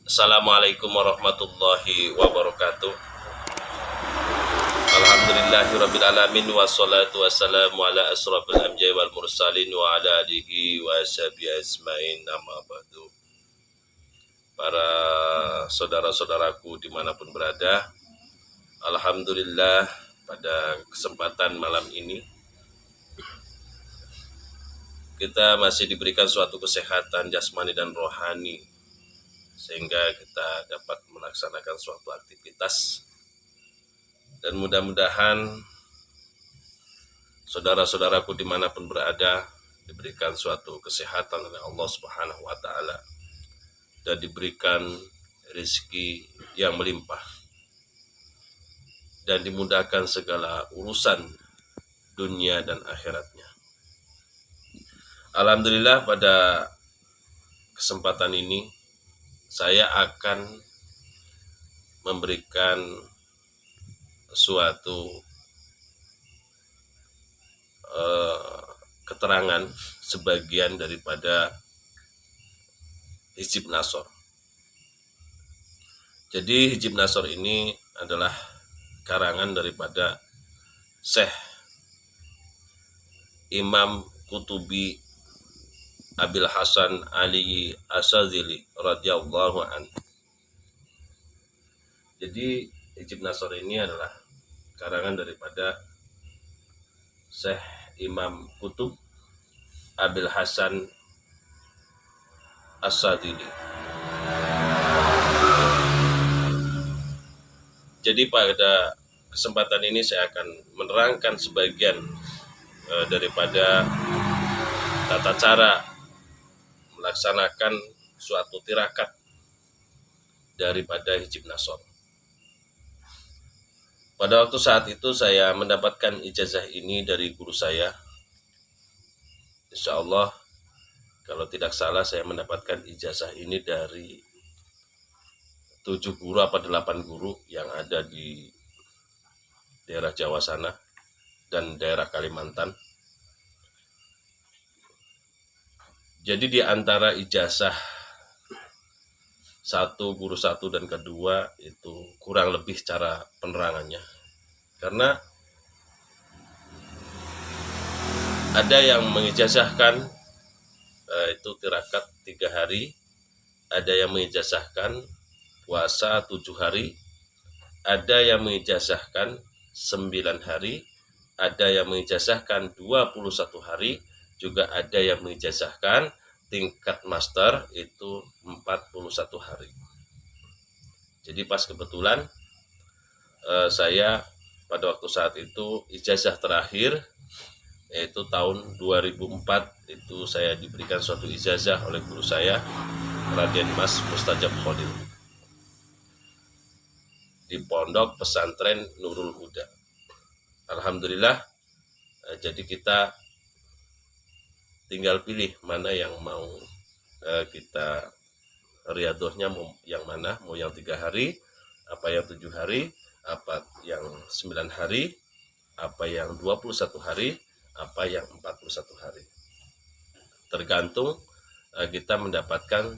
Assalamualaikum warahmatullahi wabarakatuh. Alhamdulillahirrabbilalamin. Wassalatu wassalamu ala asrafil anbiya'i wal mursalin wa ala alihi wa sahbihi ajmain, amma ba'du. Para saudara-saudaraku dimanapun berada, alhamdulillah pada kesempatan malam ini kita masih diberikan suatu kesehatan jasmani dan rohani sehingga kita dapat melaksanakan suatu aktivitas, dan mudah-mudahan saudara-saudaraku dimanapun berada diberikan suatu kesehatan oleh Allah Subhanahu wa Ta'ala dan diberikan rezeki yang melimpah dan dimudahkan segala urusan dunia dan akhiratnya. Alhamdulillah, pada kesempatan ini saya akan memberikan suatu keterangan sebagian daripada Hizib Nasor. Jadi Hizib Nasor ini adalah karangan daripada Syekh Imam Qutubi Abil Hasan Ali Asyadzili radhiyallahu anhu. Jadi Hizib Nasor ini adalah karangan daripada Syekh Imam Qutub Abil Hasan Asyadzili. Jadi pada kesempatan ini saya akan menerangkan sebagian daripada tata cara melaksanakan suatu tirakat daripada Hizib Nasor. Pada waktu saat itu saya mendapatkan ijazah ini dari guru saya. Insya Allah, kalau tidak salah saya mendapatkan ijazah ini dari 7 guru apa 8 guru yang ada di daerah Jawa sana dan daerah Kalimantan. Jadi di antara ijazah guru satu dan kedua itu kurang lebih cara penerangannya, karena ada yang mengijazahkan itu tirakat 3 hari, ada yang mengijazahkan puasa 7 hari, ada yang mengijazahkan 9 hari, ada yang mengijazahkan 21 hari, juga ada yang mengijazahkan tingkat master itu 41 hari. Jadi pas kebetulan saya pada waktu saat itu ijazah terakhir, yaitu tahun 2004, itu saya diberikan suatu ijazah oleh guru saya, Raden Mas Mustajab Khalil, di Pondok Pesantren Nurul Huda. Alhamdulillah, jadi kita tinggal pilih mana yang mau kita riadohnya, mau yang mana, mau yang 3 hari, apa yang 7 hari, apa yang 9 hari, apa yang 21 hari, apa yang 41 hari. Tergantung kita mendapatkan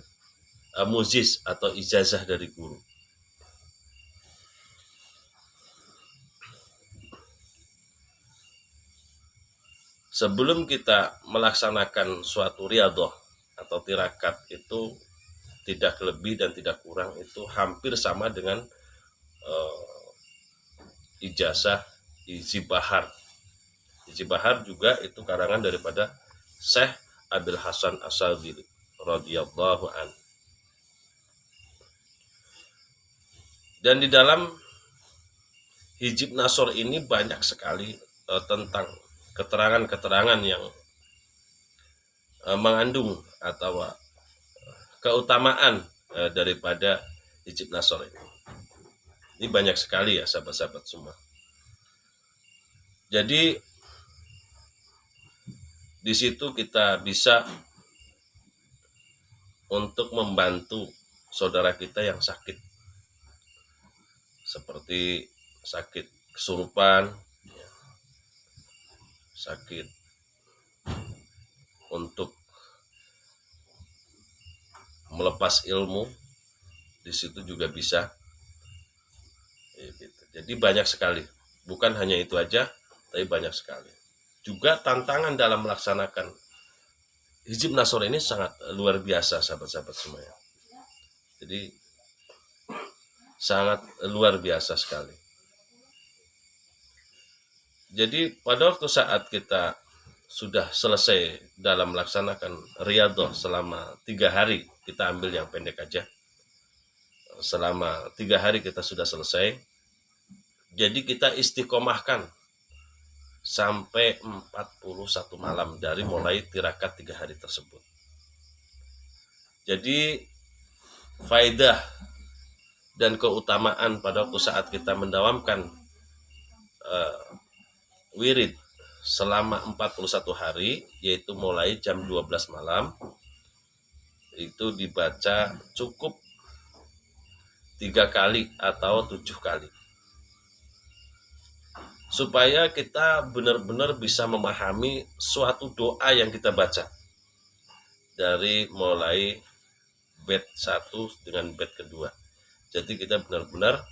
muziz atau ijazah dari guru. Sebelum kita melaksanakan suatu riadoh atau tirakat, itu tidak lebih dan tidak kurang, itu hampir sama dengan ijazah Hizib Bahar. Hizib Bahar juga itu karangan daripada Syekh Abil Hasan Asyadzili radhiyallahu an. Dan di dalam Hizib Nasor ini banyak sekali tentang keterangan-keterangan yang mengandung atau keutamaan daripada Hizib Nasor ini. Ini banyak sekali ya sahabat-sahabat semua. Jadi di situ kita bisa untuk membantu saudara kita yang sakit, seperti sakit kesurupan, sakit untuk melepas ilmu. di situ juga bisa. Jadi banyak sekali, bukan hanya itu aja, tapi banyak sekali. Juga tantangan dalam melaksanakan hijab nasor ini sangat luar biasa, sahabat-sahabat semuanya. Jadi sangat luar biasa sekali. Jadi pada waktu saat kita sudah selesai dalam melaksanakan riyadhah selama 3 hari, kita ambil yang pendek aja. Selama 3 hari kita sudah selesai. Jadi kita istiqomahkan sampai 41 malam dari mulai tirakat 3 hari tersebut. Jadi faedah dan keutamaan pada waktu saat kita mendawamkan wirid selama 41 hari, yaitu mulai jam 12 malam, itu dibaca cukup 3 kali atau 7 kali. Supaya kita benar-benar bisa memahami suatu doa yang kita baca. Dari mulai bait 1 dengan bait kedua. Jadi kita benar-benar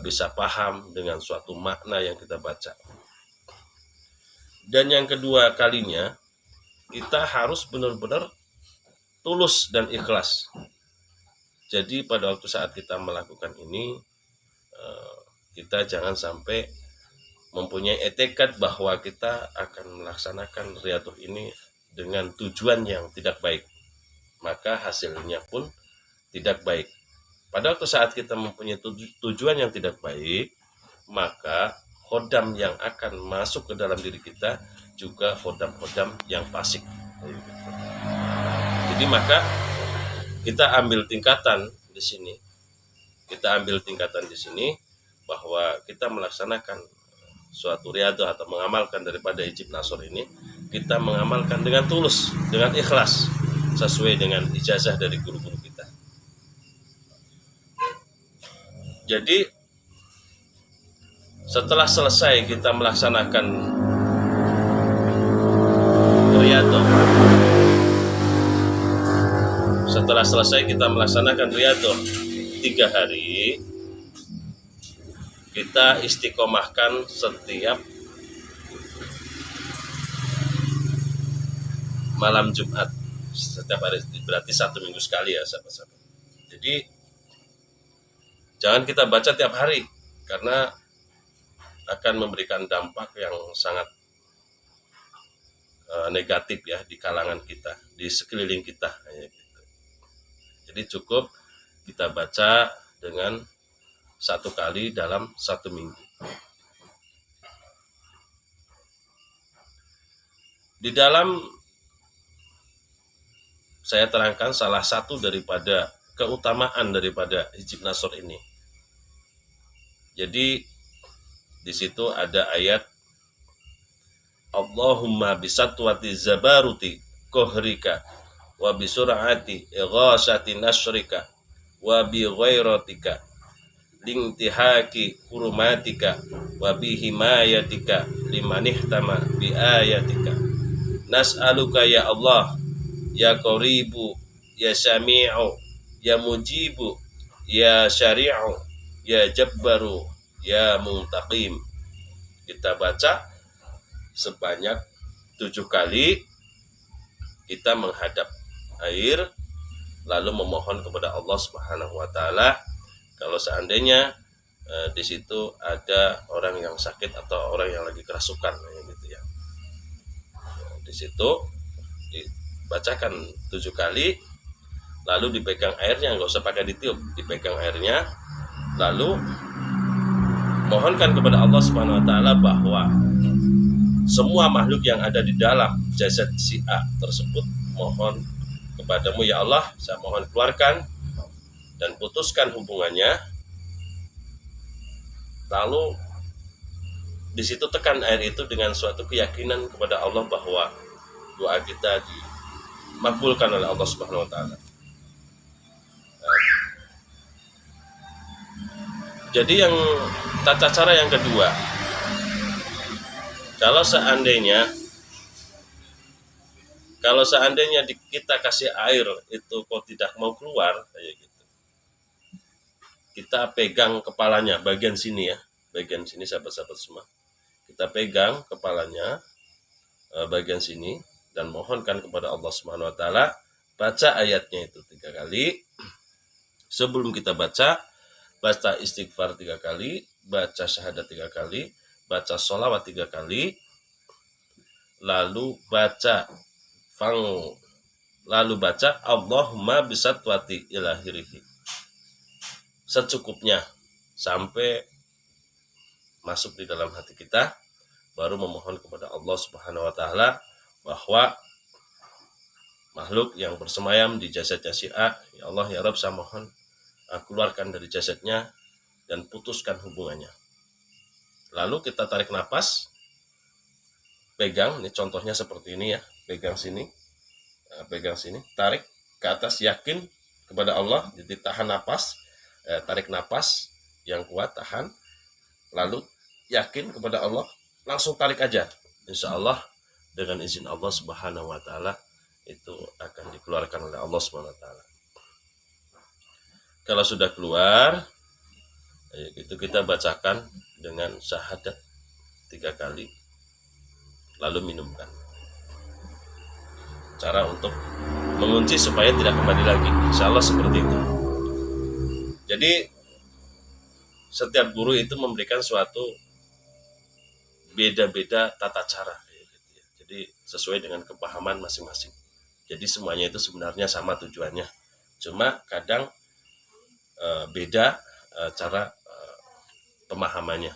bisa paham dengan suatu makna yang kita baca. Dan yang kedua kalinya, kita harus benar-benar tulus dan ikhlas. Jadi pada waktu saat kita melakukan ini, kita jangan sampai mempunyai etikat bahwa kita akan melaksanakan riyadhah ini dengan tujuan yang tidak baik. Maka hasilnya pun tidak baik. Pada waktu saat kita mempunyai tujuan yang tidak baik, maka khodam yang akan masuk ke dalam diri kita juga khodam-khodam yang fasik. Jadi maka kita ambil tingkatan di sini. Kita ambil tingkatan di sini bahwa kita melaksanakan suatu riyadhah atau mengamalkan daripada hijab nasor ini, kita mengamalkan dengan tulus, dengan ikhlas, sesuai dengan ijazah dari guru-guru kita. Jadi setelah selesai kita melaksanakan riyadhah, setelah selesai kita melaksanakan riyadhah 3 hari, kita istiqomahkan setiap malam Jumat, setiap hari, berarti 1 minggu sekali ya sahabat-sahabat. Jadi jangan kita baca tiap hari, karena akan memberikan dampak yang sangat negatif ya di kalangan kita, di sekeliling kita. Jadi cukup kita baca dengan 1 kali dalam 1 minggu. Di dalam saya terangkan salah satu daripada keutamaan daripada hijab nasor ini. Jadi di situ ada ayat Allahumma bisatwati zabaruti kohrika wa bisur'ati ighasati nasrika wa bi ghairatika lintihaki hurumatika wa bi himayatika limanihtama bi ayatika nas'aluka ya Allah ya qaribu ya sami'u ya mujibu ya syari'u ya jabbaru ya muntaqim. Kita baca sebanyak 7 kali. Kita menghadap air lalu memohon kepada Allah Subhanahu wa taala kalau seandainya di situ ada orang yang sakit atau orang yang lagi kerasukan gitu ya. Di situ dibacakan 7 kali, lalu dipegang airnya, nggak usah pakai ditiup, dipegang airnya, lalu mohonkan kepada Allah Subhanahu wa taala bahwa semua makhluk yang ada di dalam jasad si A tersebut, mohon kepadamu ya Allah, saya mohon keluarkan dan putuskan hubungannya. Lalu di situ tekan air itu dengan suatu keyakinan kepada Allah bahwa doa kita dimakbulkan oleh Allah Subhanahu wa taala. Jadi yang tata cara yang kedua, kalau seandainya kita kasih air itu kok tidak mau keluar kayak gitu, kita pegang kepalanya, bagian sini ya, bagian sini sahabat-sahabat semua. Kita pegang kepalanya, bagian sini, dan mohonkan kepada Allah Subhanahu Wa Taala. Baca ayatnya itu 3 kali. Sebelum kita baca istighfar 3 kali, baca syahadat 3 kali, baca sholawat 3 kali, lalu baca Allahumma bisatwati ilahirihi secukupnya sampai masuk di dalam hati kita, baru memohon kepada Allah Subhanahu Wa Taala bahwa makhluk yang bersemayam di jasadnya si A, ya Allah ya Rabb, saya mohon keluarkan dari jasadnya dan putuskan hubungannya. Lalu kita tarik napas, pegang, ini contohnya seperti ini ya, pegang sini, tarik ke atas, yakin kepada Allah, jadi tahan napas, tarik napas yang kuat, tahan, lalu yakin kepada Allah, langsung tarik aja. Insya Allah dengan izin Allah Subhanahu Wa Taala itu akan dikeluarkan oleh Allah Subhanahu Wa Taala. Kalau sudah keluar, itu kita bacakan dengan syahadat 3 kali, lalu minumkan. Cara untuk mengunci supaya tidak kembali lagi, insya Allah seperti itu. Jadi setiap guru itu memberikan suatu beda-beda tata cara, jadi sesuai dengan kepahaman masing-masing. Jadi semuanya itu sebenarnya sama tujuannya, cuma kadang beda cara pemahamannya.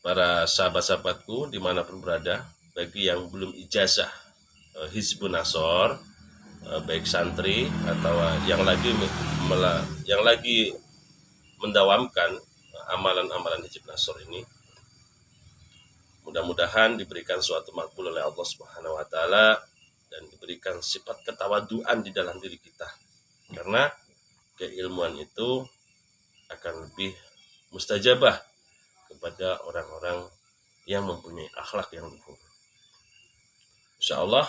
Para sahabat-sahabatku dimanapun berada, bagi yang belum ijazah Hizbun Nasor, baik santri atau yang lagi mendawamkan amalan-amalan Hizb Nasor ini, mudah-mudahan diberikan suatu makbul oleh Allah Subhanahu Wa Taala dan diberikan sifat ketawaduan di dalam diri kita, karena keilmuan itu akan lebih mustajabah kepada orang-orang yang mempunyai akhlak yang luhur. Insya Allah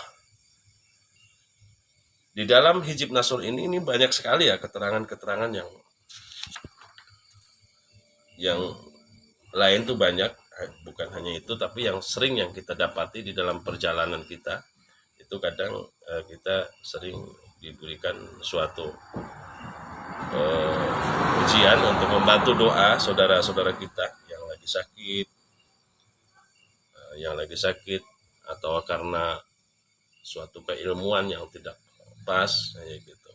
di dalam Hizb Nasr ini banyak sekali ya keterangan-keterangan yang lain tuh banyak, bukan hanya itu, tapi yang sering yang kita dapati di dalam perjalanan kita itu kadang kita sering diberikan suatu ujian untuk membantu doa saudara-saudara kita yang lagi sakit atau karena suatu keilmuan yang tidak pas gitu.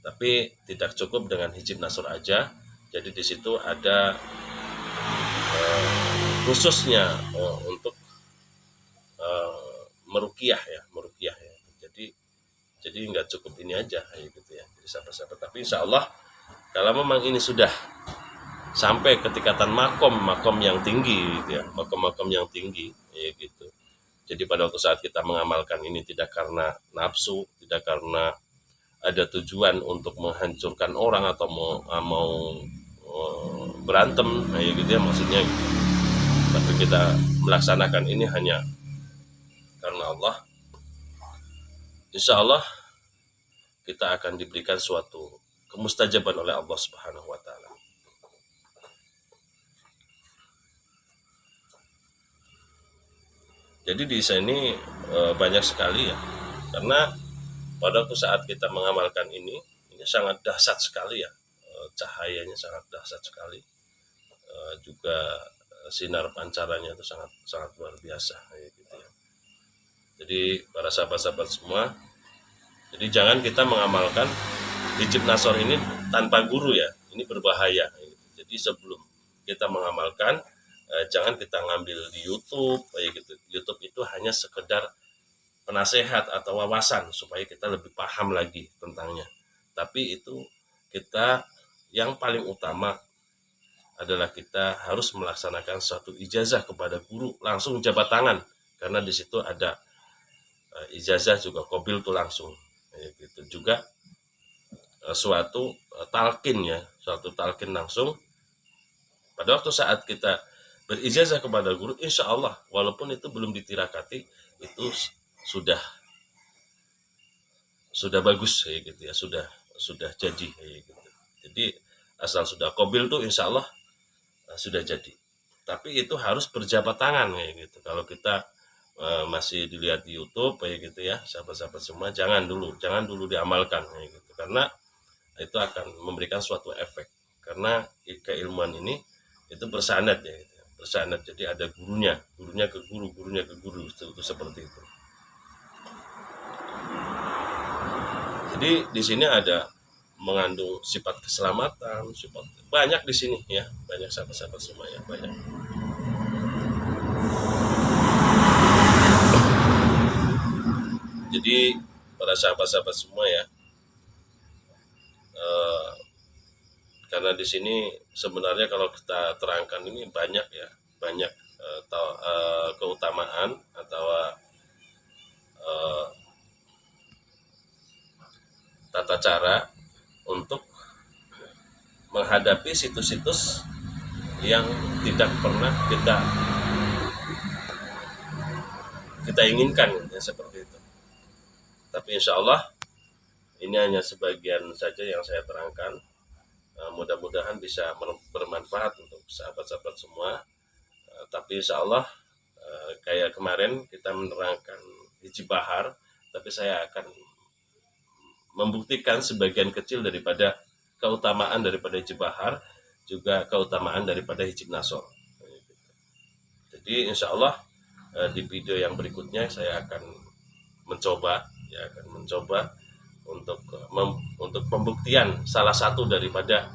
Tapi tidak cukup dengan Hizb Nasr aja. Jadi di situ ada khususnya untuk meruqyah ya. Jadi nggak cukup ini aja gitu ya. Jadi sahabat-sahabat, tapi insya Allah kalau memang ini sudah sampai ke tingkatan makom yang tinggi gitu ya, makom yang tinggi ya gitu. Jadi pada waktu saat kita mengamalkan ini tidak karena nafsu, tidak karena ada tujuan untuk menghancurkan orang atau mau berantem ya gitu ya, maksudnya gitu. Tapi kita melaksanakan ini hanya karena Allah, insya Allah kita akan diberikan suatu kemustajaban oleh Allah Subhanahu Wa Taala. Jadi di sini banyak sekali ya, karena pada waktu saat kita mengamalkan ini sangat dahsyat sekali ya, cahayanya sangat dahsyat sekali, juga sinar pancarannya itu sangat luar biasa gitu ya. Jadi para sahabat-sahabat semua, jadi jangan kita mengamalkan Hizb Nasr ini tanpa guru ya, ini berbahaya. Jadi sebelum kita mengamalkan, jangan kita ngambil di YouTube gitu. YouTube itu hanya sekedar penasehat atau wawasan supaya kita lebih paham lagi tentangnya. Tapi itu kita yang paling utama adalah kita harus melaksanakan suatu ijazah kepada guru, langsung jabat tangan, karena di situ ada ijazah juga qabil tuh langsung gitu. Juga suatu talqin ya, suatu talqin langsung pada waktu saat kita berijazah kepada guru, insya Allah walaupun itu belum ditirakati, itu sudah sudah bagus kayak gitu ya, sudah jadi kayak gitu. Jadi asal sudah qabil tuh insya Allah sudah jadi. Tapi itu harus berjabat tangan kayak gitu. Kalau kita masih dilihat di YouTube kayak gitu ya, sahabat-sahabat semua, jangan dulu diamalkan kayak gitu, karena itu akan memberikan suatu efek. Karena keilmuan ini itu bersanad ya gitu. Bersanad, jadi ada gurunya ke guru, gurunya ke guru, itu seperti itu. Jadi di sini ada mengandung sifat keselamatan, sifat banyak di sini ya, banyak sahabat-sahabat semua ya, banyak. Jadi para sahabat-sahabat semua ya, karena di sini sebenarnya kalau kita terangkan ini banyak ya, banyak keutamaan atau tata cara untuk menghadapi situs-situs yang tidak pernah kita inginkan ya, seperti itu. Tapi insya Allah ini hanya sebagian saja yang saya terangkan. Mudah-mudahan bisa bermanfaat untuk sahabat-sahabat semua. Tapi insya Allah kayak kemarin kita menerangkan hiji bahar, tapi saya akan membuktikan sebagian kecil daripada keutamaan daripada hiji bahar, juga keutamaan daripada hijib nasor. Jadi insya Allah di video yang berikutnya saya akan mencoba untuk pembuktian salah satu daripada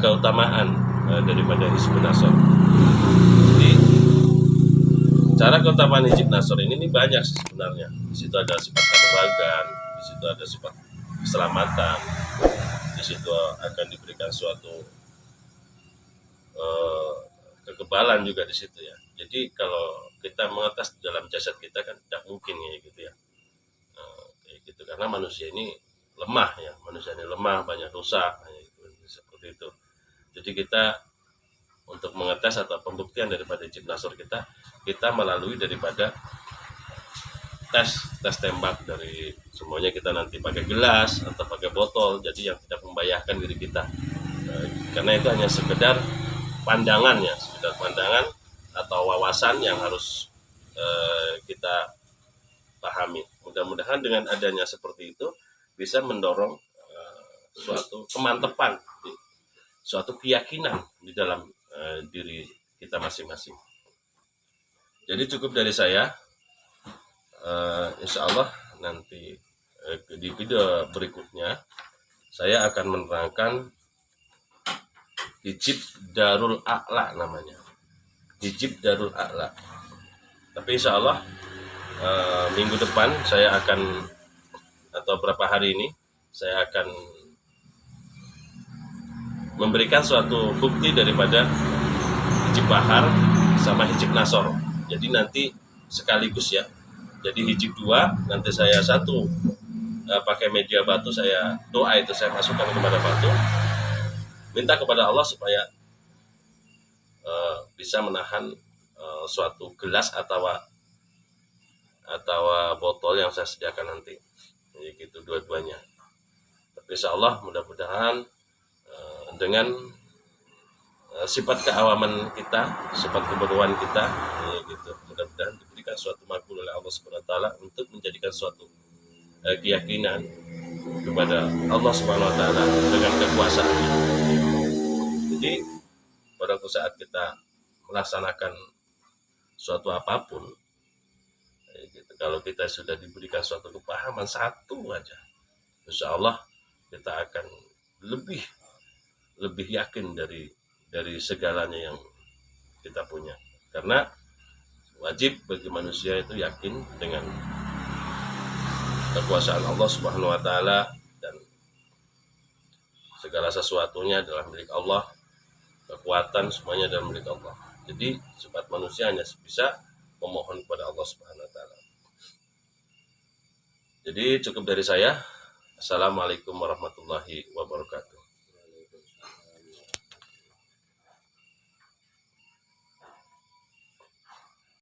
keutamaan daripada hizb nasor. Jadi cara keutamaan hizb nasor ini banyak sebenarnya. Di situ ada sifat kelembagaan, di situ ada sifat keselamatan, di situ akan diberikan suatu kekebalan juga di situ ya. Jadi kalau kita mengetes dalam jasad kita kan tidak mungkin ya gitu ya. Gitu, karena manusia ini lemah ya, banyak dosa seperti itu. Jadi kita untuk mengetes atau pembuktian daripada hizb nasor kita melalui daripada tes tembak dari semuanya, kita nanti pakai gelas atau pakai botol, jadi yang tidak membahayakan diri kita, karena itu hanya sekedar pandangan atau wawasan yang harus kita pahami. Mudah-mudahan dengan adanya seperti itu bisa mendorong suatu kemantapan, suatu keyakinan di dalam diri kita masing-masing. Jadi cukup dari saya. Insya Allah nanti di video berikutnya saya akan menerangkan hijib darul a'la namanya. Hijib darul a'la. Tapi insya Allah minggu depan saya akan, atau berapa hari ini saya akan memberikan suatu bukti daripada hijib bahar sama hijib nasor. Jadi nanti sekaligus ya. Jadi hijib 2, nanti saya satu pakai media batu, saya doa itu saya masukkan kepada batu, minta kepada Allah supaya bisa menahan suatu gelas atau botol yang saya sediakan nanti, jadi gitu dua-duanya. Tapi insya Allah mudah-mudahan dengan sifat keawaman kita, sifat kebodohan kita, ya gitu, mudah-mudahan diberikan suatu makbul oleh Allah Subhanahu wa taala untuk menjadikan suatu keyakinan kepada Allah Subhanahu wa taala dengan kekuasaannya. Jadi pada saat kita melaksanakan suatu apapun, gitu, kalau kita sudah diberikan suatu kepahaman satu aja, insya Allah kita akan lebih yakin dari segalanya yang kita punya. Karena wajib bagi manusia itu yakin dengan kekuasaan Allah Subhanahu wa taala, dan segala sesuatunya adalah milik Allah, kekuatan semuanya adalah milik Allah. Jadi sifat manusia hanya bisa memohon kepada Allah Subhanahu wa taala. Jadi cukup dari saya. Assalamualaikum warahmatullahi wabarakatuh.